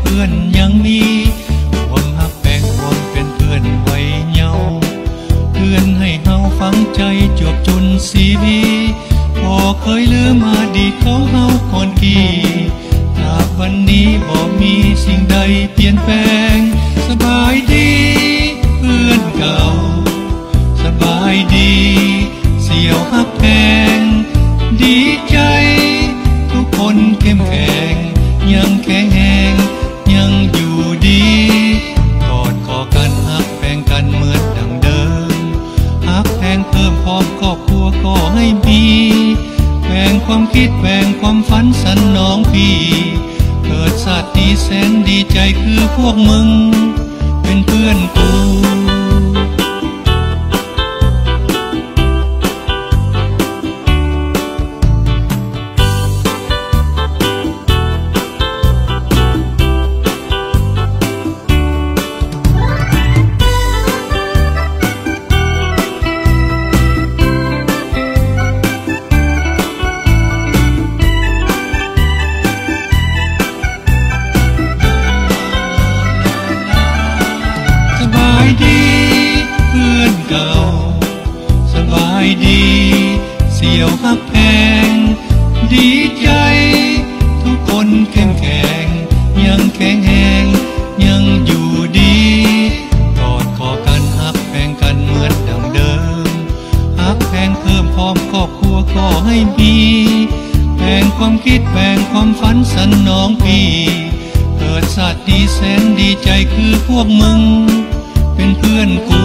พื่อนยังมีความหักแปลงความเป็นเพื่อนไว้เยาว์เพื่อนให้เฮาฟังใจจวบจนสีวีพอเคยลืมอดีตของเฮาก่อนกี่หากวันนี้บ่มีสิ่งใดเปลี่ยนแปลงสบายดีเพื่อนเก่าสบายดีเสี่ยวหักแพงดีใจทุกคนเข้มแข็งยังแข็งแรงยังอยู่ดีกอดคอกันหักแพงกันเหมือนดังเดิมหักแพงเพิ่มพร้อมครอบครัวก็ให้มีแบ่งความคิดแบ่งความฝันสันน้องพี่เกิดชาตินี้แสนดีใจคือพวกมึงเป็นเพื่อนกูดีเสี่ยวหักแพงดีใจทุกคนเข้มแข็งยังแข็งแรงยังอยู่ดีกอดคอกันหักแพงกันเหมือนดังเดิมหักแพงเพิ่มพร้อมครอบครัวก็ให้มีแบ่งความคิดแบ่งความฝันสันน้องพี่เกิดชาตินี้แสนดีใจคือพวกมึงเป็นเพื่อนกู